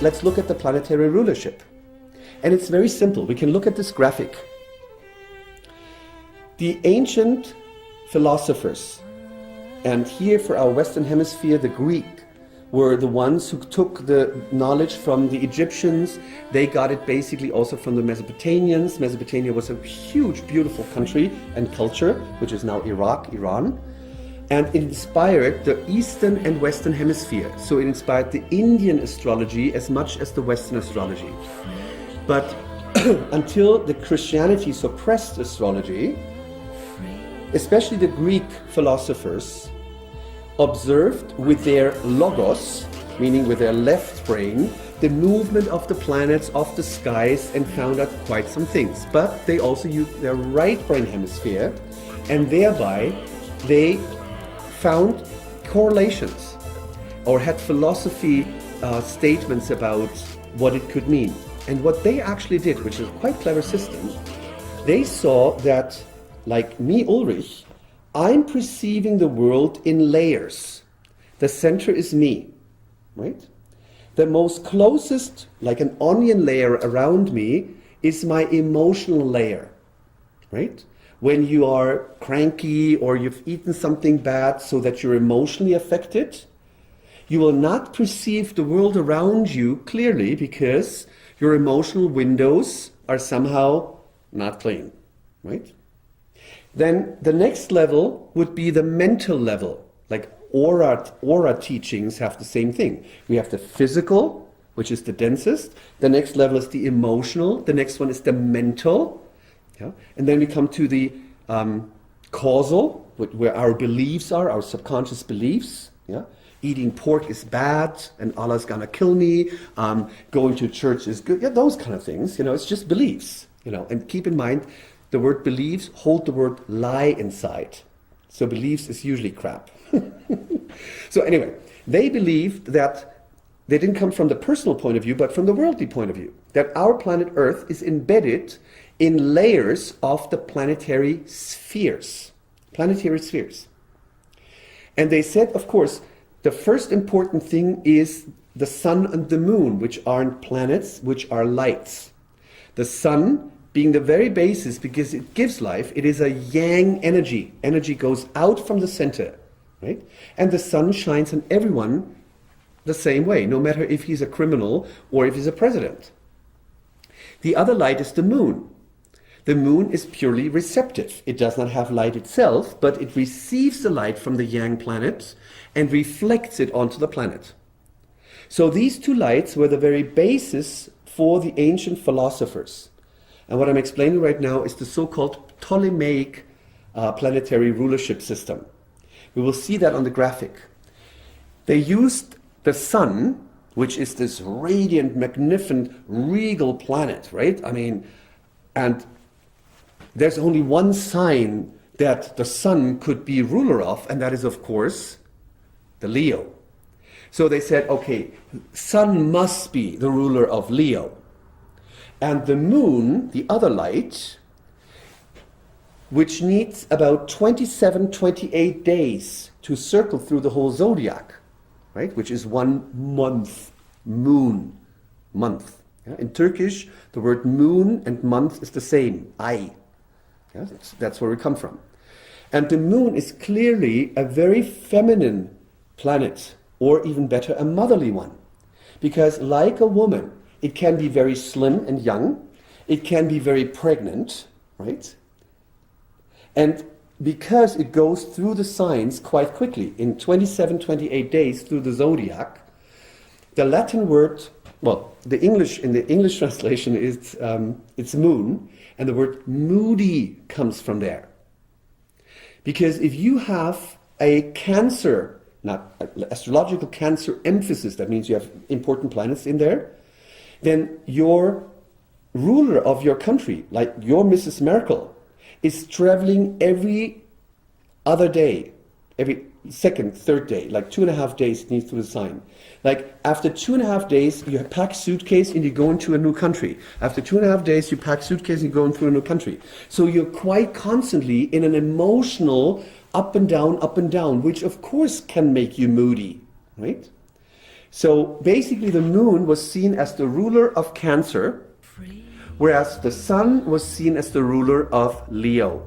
let's look at the planetary rulership. And it's very simple. We can look at this graphic. The ancient philosophers, and here for our Western Hemisphere, the Greek, were the ones who took the knowledge from the Egyptians. They got it basically also from the Mesopotamians. Mesopotamia was a huge, beautiful country and culture, which is now Iraq, Iran. And it inspired the Eastern and Western Hemisphere. So it inspired the Indian astrology as much as the Western astrology. But until the Christianity suppressed astrology, especially the Greek philosophers observed with their logos, meaning with their left brain, the movement of the planets, of the skies, and found out quite some things. But they also used their right brain hemisphere, and thereby they found correlations or had philosophy statements about what it could mean. And what they actually did, which is a quite clever system, they saw that, like me, Ulrich, I'm perceiving the world in layers. The center is me, right? The most closest, like an onion layer around me, is my emotional layer, right? When you are cranky or you've eaten something bad so that you're emotionally affected, you will not perceive the world around you clearly because your emotional windows are somehow not clean, right? Then the next level would be the mental level. Like aura teachings have the same thing. We have the physical, which is the densest. The next level is the emotional. The next one is the mental. Yeah? And then we come to the causal, where our beliefs are, our subconscious beliefs. Yeah? Eating pork is bad and Allah's gonna kill me. Going to church is good. Yeah, those kind of things. It's just beliefs. And keep in mind, the word beliefs hold the word lie inside. So beliefs is usually crap. So anyway, they believed that they didn't come from the personal point of view, but from the worldly point of view. That our planet Earth is embedded in layers of the planetary spheres. Planetary spheres. And they said, of course, the first important thing is the sun and the moon, which aren't planets, which are lights. The sun being the very basis because it gives life, it is a yang energy. Energy goes out from the center, right? And the sun shines on everyone the same way, no matter if he's a criminal or if he's a president. The other light is the moon. The moon is purely receptive. It does not have light itself, but it receives the light from the yang planet and reflects it onto the planet. So these two lights were the very basis for the ancient philosophers. And what I'm explaining right now is the so-called Ptolemaic planetary rulership system. We will see that on the graphic. They used the sun, which is this radiant, magnificent, regal planet, right? And there's only one sign that the sun could be ruler of, and that is, of course, the Leo. So they said, okay, sun must be the ruler of Leo. And the moon, the other light, which needs about 27, 28 days to circle through the whole zodiac, right? Which is 1 month, moon, month. Yeah? In Turkish, the word moon and month is the same, ay. Yeah? That's where we come from. And the moon is clearly a very feminine planet, or even better, a motherly one. Because like a woman, it can be very slim and young. It can be very pregnant, right? And because it goes through the signs quite quickly, in 27, 28 days through the zodiac, the Latin word, well, in the English translation is it's moon, and the word moody comes from there. Because if you have a Cancer, not astrological Cancer emphasis, that means you have important planets in there, then your ruler of your country, like your Mrs. Merkel, is traveling every other day, every second, third day, like 2.5 days needs through the sign. Like after 2.5 days, you pack suitcase and you go into a new country. After 2.5 days, you pack suitcase and you go into a new country. So you're quite constantly in an emotional up and down, which of course can make you moody, right? So basically the moon was seen as the ruler of Cancer, whereas the sun was seen as the ruler of Leo.